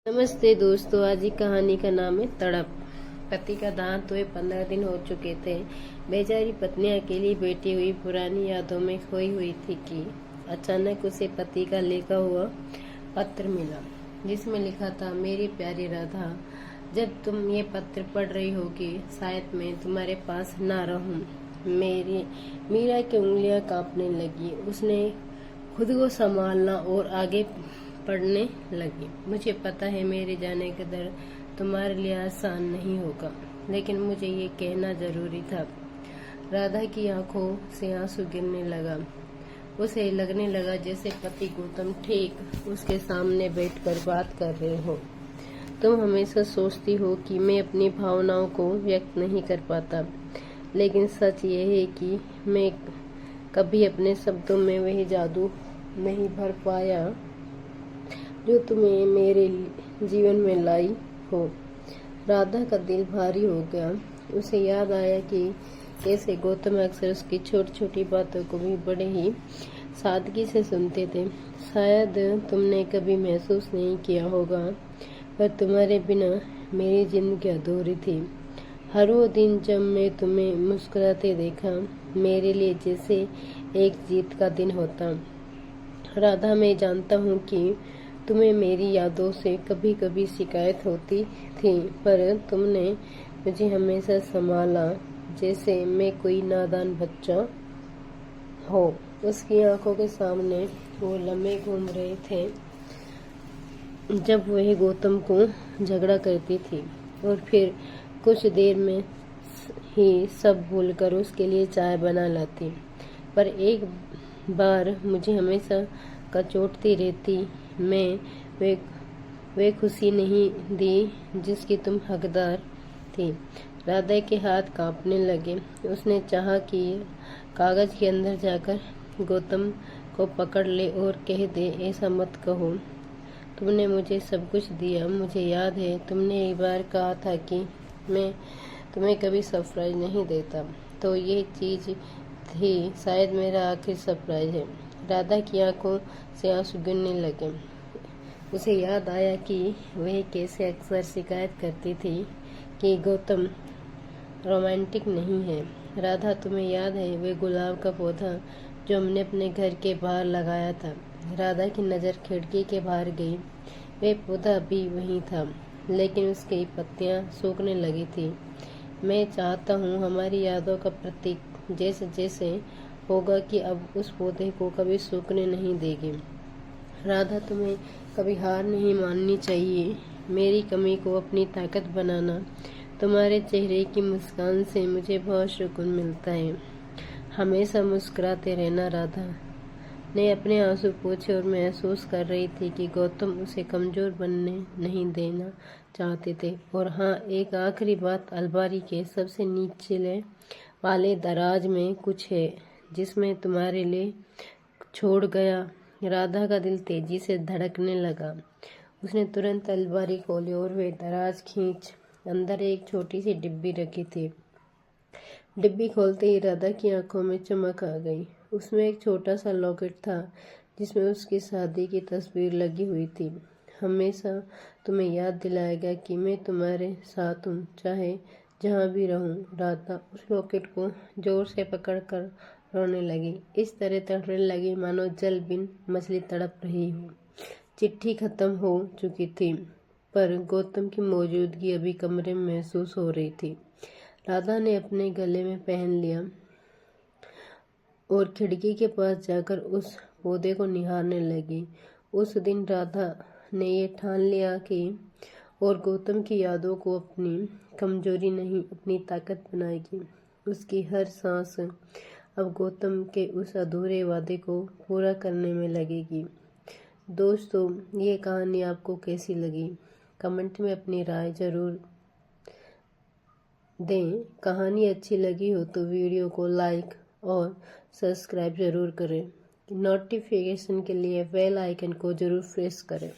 नमस्ते दोस्तों, आज की कहानी का नाम है तड़प। पति का दांत हुए 15 दिन हो चुके थे। बेचारी पत्नी अकेली बैठी हुई पुरानी यादों में खोई हुई थी कि अचानक उसे पति का लिखा हुआ पत्र मिला, जिसमें लिखा था, मेरी प्यारी राधा, जब तुम ये पत्र पढ़ रही होगी शायद मैं तुम्हारे पास ना रहूं। मेरी मीरा की उंगलियां कांपने लगी। उसने खुद को संभालना और आगे पढ़ने लगी। मुझे पता है मेरे जाने का दर्द तुम्हारे लिए आसान नहीं होगा, लेकिन मुझे ये कहना जरूरी था। राधा की आंखों से आंसू गिरने लगा। उसे लगने लगा जैसे पति गौतम ठीक उसके सामने बैठकर बात कर रहे हो। तुम हमेशा सोचती हो कि मैं अपनी भावनाओं को व्यक्त नहीं कर पाता, लेकिन सच ये है कि मैं कभी अपने शब्दों में वही जादू नहीं भर पाया जो तुम्हें मेरे जीवन में लाई हो। राधा का दिल भारी हो गया। उसे याद आया कि कैसे गौतम अक्सर उसकी छोटी छोटी बातों को भी बड़े ही सादगी से सुनते थे। शायद तुमने कभी महसूस नहीं किया होगा, पर तुम्हारे बिना मेरी जिंदगी अधूरी थी। हर वो दिन जब मैं तुम्हें मुस्कुराते देखा, मेरे लिए जैसे एक जीत का दिन होता। राधा, मैं जानता हूँ कि तुम्हें मेरी यादों से कभी कभी शिकायत होती थी, पर तुमने मुझे हमेशा संभाला जैसे मैं कोई नादान बच्चा हो। उसकी आंखों के सामने वो लम्हे घूम रहे थे जब वह गौतम को झगड़ा करती थी और फिर कुछ देर में ही सब भूलकर उसके लिए चाय बना लाती। पर एक बार मुझे हमेशा कचोटती रहती। मैं वे खुशी नहीं दी जिसकी तुम हकदार थी। राधा के हाथ कांपने लगे। उसने चाहा कि कागज के अंदर जाकर गौतम को पकड़ ले और कह दे, ऐसा मत कहो, तुमने मुझे सब कुछ दिया। मुझे याद है तुमने एक बार कहा था कि मैं तुम्हें कभी सरप्राइज नहीं देता, तो ये चीज थी शायद मेरा आखिरी सरप्राइज है। राधा की आंखों से आंसू गिरने लगे। उसे याद आया कि वह कैसे अक्सर शिकायत करती थी कि गौतम रोमांटिक नहीं है। राधा, तुम्हें याद है वह गुलाब का पौधा जो हमने अपने घर के बाहर लगाया था? राधा की नज़र खिड़की के बाहर गई। वह पौधा अभी वहीं था, लेकिन उसकी पत्तियां सूखने लगी थी। मैं चाहता हूँ हमारी यादों का प्रतीक जैसे जैसे होगा कि अब उस पौधे को कभी सूखने नहीं देगी। राधा, तुम्हें कभी हार नहीं माननी चाहिए। मेरी कमी को अपनी ताकत बनाना। तुम्हारे चेहरे की मुस्कान से मुझे बहुत सुकून मिलता है। हमेशा मुस्कुराते रहना। राधा ने अपने आंसू पोंछे और महसूस कर रही थी कि गौतम उसे कमजोर बनने नहीं देना चाहते थे। और हाँ, एक आखिरी बात, अलमारी के सबसे निचले वाले दराज में कुछ है जिसमें तुम्हारे लिए छोड़ गया। राधा का दिल तेजी से धड़कने लगा। उसने तुरंत अलमारी खोली और वह दराज खींच अंदर एक छोटी सी डिब्बी रखी थी। डिब्बी खोलते ही राधा की आंखों में चमक आ गई। उसमें एक छोटा सा लॉकेट था जिसमें उसकी शादी की तस्वीर लगी हुई थी। हमेशा तुम्हें याद दिलाएगा कि मैं तुम्हारे साथ हूँ, चाहे जहाँ भी रहूँ। राधा उस लॉकेट को जोर से पकड़कर रोने लगी। इस तरह तड़पने लगी मानो जल बिन मछली तड़प रही हो। चिट्ठी खत्म हो चुकी थी, पर गौतम की मौजूदगी अभी कमरे में महसूस हो रही थी। राधा ने अपने गले में पहन लिया और खिड़की के पास जाकर उस पौधे को निहारने लगी। उस दिन राधा ने ये ठान लिया कि और गौतम की यादों को अपनी कमजोरी नहीं, अपनी ताकत बनाएगी। उसकी हर सांस अब गौतम के उस अधूरे वादे को पूरा करने में लगेगी। दोस्तों, ये कहानी आपको कैसी लगी? कमेंट में अपनी राय जरूर दें। कहानी अच्छी लगी हो तो वीडियो को लाइक और सब्सक्राइब जरूर करें। नोटिफिकेशन के लिए बेल आइकन को जरूर प्रेस करें।